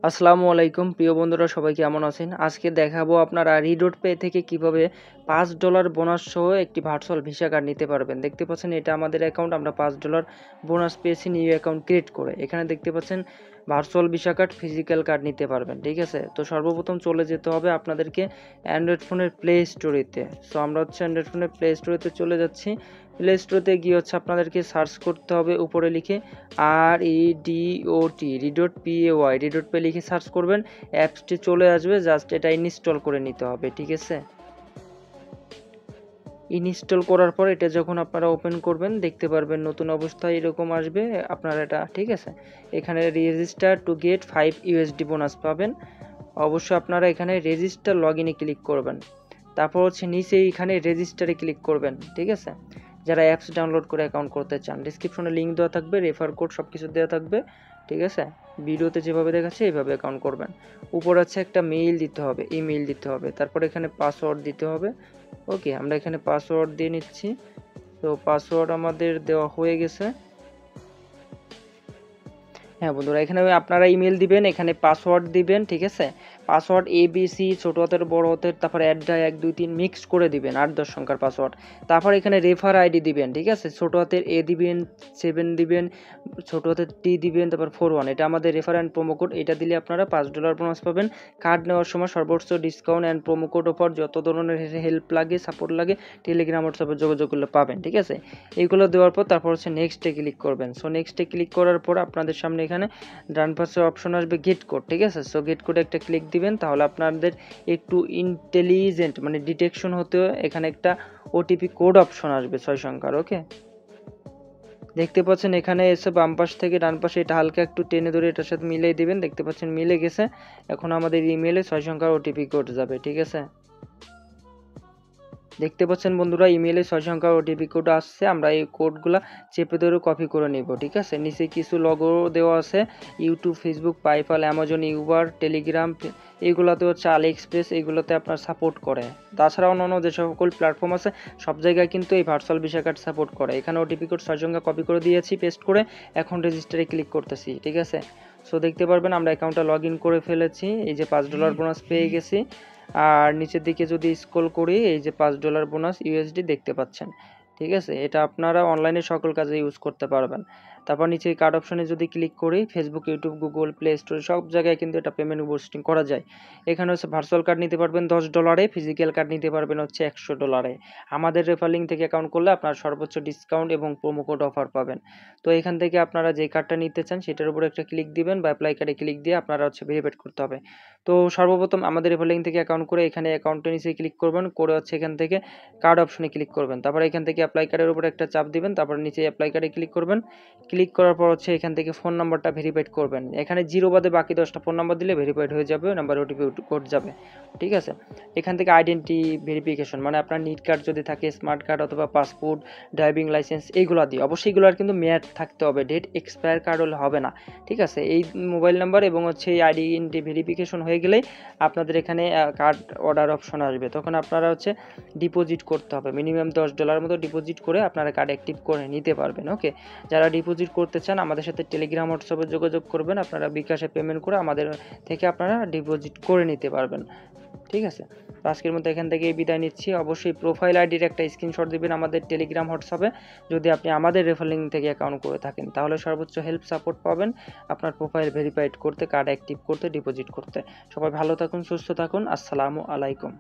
আসসালামু আলাইকুম প্রিয় বন্ধুরা, সবাই কেমন আছেন? আজকে দেখাবো আপনারা রিডট পে থেকে কিভাবে $5 বোনাস সহ একটি ভার্চুয়াল ভিসা কার্ড নিতে পারবেন। দেখতে পাচ্ছেন এটা আমাদের অ্যাকাউন্ট, আমরা $5 বোনাস পেয়েছি নিউ অ্যাকাউন্ট ক্রিয়েট করে। এখানে দেখতে পাচ্ছেন virtual visa card, physical card নিতে পারবেন। ঠিক আছে, তো সর্বপ্রথম চলে যেতে হবে আপনাদেরকে অ্যান্ড্রয়েড ফোনের প্লে স্টোরেতে। সো আমরা অ্যান্ড্রয়েড ফোনের প্লে স্টোরেতে চলে যাচ্ছি। প্লে স্টোরেতে গিয়ে আপনাদেরকে সার্চ করতে হবে, উপরে লিখে রিডট PAY রিডট পে লিখে সার্চ করবেন, অ্যাপসটি চলে আসবে। জাস্ট এটা ইনস্টল করে নিতে হবে। ঠিক আছে, ইনস্টল করার পর এটা যখন আপনারা ওপেন করবেন দেখতে পারবেন নতুন অবস্থায় এরকম আসবে আপনারা এটা। ঠিক আছে, এখানে রেজিস্টার টু গেট $5 বোনাস পাবেন। অবশ্যই আপনারা এখানে রেজিস্টার লগ ইনে ক্লিক করবেন। তারপর নিচে এখানে রেজিস্টারে ক্লিক করবেন। ঠিক আছে, যারা অ্যাপস ডাউনলোড করে অ্যাকাউন্ট করতে চান, ডিসক্রিপশনে লিঙ্ক দেওয়া থাকবে, রেফার কোড সব কিছু দেওয়া থাকবে। ঠিক আছে, ভিডিওতে যেভাবে দেখাচ্ছে এইভাবে অ্যাকাউন্ট করবেন। উপর একটা মেইল দিতে হবে, ইমেইল দিতে হবে, তারপর এখানে পাসওয়ার্ড দিতে হবে। ওকে, আমরা এখানে পাসওয়ার্ড দিয়ে নিচ্ছি। তো পাসওয়ার্ড আমাদের দেওয়া হয়ে গেছে। হ্যাঁ বন্ধুরা, এখানে আপনারা ইমেল দিবেন, এখানে পাসওয়ার্ড দিবেন। ঠিক আছে, পাসওয়ার্ড ABC ছোট হাতের বড় হাতের, তারপর @ 1 2 3 মিক্স করে দিবেন, 8-10 সংখ্যার পাসওয়ার্ড। তারপর এখানে রেফার ID দিবেন। ঠিক আছে, ছোট হাতের A দিবেন, 7 দিবেন, ছোট হাতের T দিবেন, তারপর 41, এটা আমাদের রেফার অ্যান্ড প্রোমো কোড। এটা দিলে আপনারা $5 বোনাস পাবেন। কার্ড নেওয়ার সময় সর্বোচ্চ discount and promo code offer, যত ধরনের হেল্প লাগে, সাপোর্ট লাগে, টেলিগ্রাম হোয়াটসঅ্যাপে যোগাযোগ করলে পাবেন। ঠিক আছে, এইগুলো দেওয়ার পর তারপর নেক্সটে ক্লিক করবেন। সো নেক্সটে ক্লিক করার পর আপনাদের সামনে এখানে ডান পাশে অপশন আসবে গেট কোড। ঠিক আছে, সো গেট কোডে একটা ক্লিক দিবেন, তাহলে আপনাদের একটু ইন্টেলিজেন্ট মানে ডিটেকশন হতে এখানে একটা OTP কোড অপশন আসবে 6 সংখ্যার। ওকে, দেখতে পাচ্ছেন এখানে এসে বাম পাশ থেকে ডান পাশে এটা হালকা একটু টেনে ধরে এটার সাথে মিলিয়ে দিবেন। দেখতে পাচ্ছেন মিলে গেছে। এখন আমাদের ইমেইলে 6 সংখ্যার OTP কোড যাবে। ঠিক আছে, দেখতে পাচ্ছেন বন্ধুরা ইমেইলে 6 সংখ্যার OTP কোড আসছে। আমরা এই কোডগুলো চেপে ধরে কপি করে নিব। ঠিক আছে, নিচে কিছু লোগো দেওয়া আছে, YouTube, Facebook, PayPal, Amazon, Uber, Telegram, এইগুলোতে AliExpress, এইগুলোতে আপনার সাপোর্ট করে। তাছাড়া অন্যান্য যে সকল প্ল্যাটফর্ম আছে সব জায়গায় কিন্তু এই ভার্চুয়াল ভিসা কার্ড সাপোর্ট করে। এখানে OTP কোড 6 সংখ্যা কপি করে দিয়েছি পেস্ট করে, এখন রেজিস্টারে ক্লিক করতেছি। ঠিক আছে, সো দেখতে পারবেন আমরা অ্যাকাউন্টটা লগ ইন করে ফেলেছি। এই যে $5 বোনাস পেয়ে গেছি। আর নিচের দিকে যদি স্ক্রল করি এই যে $5 বোনাস USD দেখতে পাচ্ছেন। ঠিক আছে, এটা আপনারা অনলাইনে সকল কাজে ইউজ করতে পারবেন। তারপর নিচে কার্ড অপশনে যদি ক্লিক করি, Facebook, YouTube, Google, play store সব জায়গায় কিন্তু এটা পেমেন্ট বুস্টিং করা যায়। এখানে ভার্চুয়াল কার্ড নিতে পারবেন $10, ফিজিক্যাল কার্ড নিতে পারবেন $100। আমাদের রেফার লিঙ্ক থেকে অ্যাকাউন্ট করলে আপনারা সর্বোচ্চ ডিসকাউন্ট এবং প্রোমো কোড অফার পাবেন। তো এখান থেকে আপনারা যে কার্ডটা নিতে চান সেটার উপর একটা ক্লিক দিবেন বা অ্যাপ্লাই কার্ডে ক্লিক দিয়ে আপনারা ভেরিফাইড করতে হবে। তো সর্বপ্রথম আমাদের রেফার লিঙ্ক থেকে অ্যাকাউন্ট করে এখানে অ্যাকাউন্টের নিচে ক্লিক করবেন, করে এখান থেকে কার্ড অপশনে ক্লিক করবেন। তারপর এখান থেকে অ্যাপ্লাই কার্ডের উপর একটা চাপ দিবেন, তারপর নিচে অ্যাপ্লাই কার্ডে ক্লিক করবেন। ক্লিক করার পর এখান থেকে ফোন নাম্বারটা ভেরিফাইড করবেন। এখানে 0 বাদে বাকি 10টা ফোন নাম্বার দিলে ভেরিফাইড হয়ে যাবে, নাম্বার OTP কোড যাবে। ঠিক আছে, এখান থেকে আইডেন্টি ভেরিফিকেশন মানে আপনার নিট কার্ড যদি থাকে, স্মার্ট কার্ড অথবা পাসপোর্ট, ড্রাইভিং লাইসেন্স, এইগুলো দিয়ে অবশ্যই এগুলোর কিন্তু মেয়াদ থাকতে হবে, ডেট এক্সপায়ার কার্ড হলে হবে না। ঠিক আছে, এই মোবাইল নাম্বার এবং এই আইডেন্টি ভেরিফিকেশন হয়ে গেলেই আপনাদের এখানে কার্ড অর্ডার অপশন আসবে। তখন আপনারা ডিপোজিট করতে হবে, মিনিমাম $10 মতো ডিপোজিট করে আপনারা কার্ড অ্যাক্টিভ করে নিতে পারবেন। ওকে, যারা ডিপোজিট করতে চান আমাদের সাথে টেলিগ্রাম হোয়াটসঅ্যাপে যোগাযোগ করবেন, আপনারা বিকাশে পেমেন্ট করে আমাদের থেকে আপনারা ডিপোজিট করে নিতে পারবেন। ঠিক আছে, আজকের মতো এখান থেকে বিদায় নিচ্ছি। অবশ্যই প্রোফাইল আইডির একটা স্ক্রিনশট দিবেন আমাদের টেলিগ্রাম হোয়াটসঅ্যাপে, যদি আপনি আমাদের রেফার লিঙ্ক থেকে অ্যাকাউন্ট করে থাকেন, তাহলে সর্বোচ্চ হেল্প সাপোর্ট পাবেন আপনার প্রোফাইল ভেরিফাইড করতে, কার্ড অ্যাক্টিভ করতে, ডিপোজিট করতে। সবাই ভালো থাকুন, সুস্থ থাকুন। আসসালামু আলাইকুম।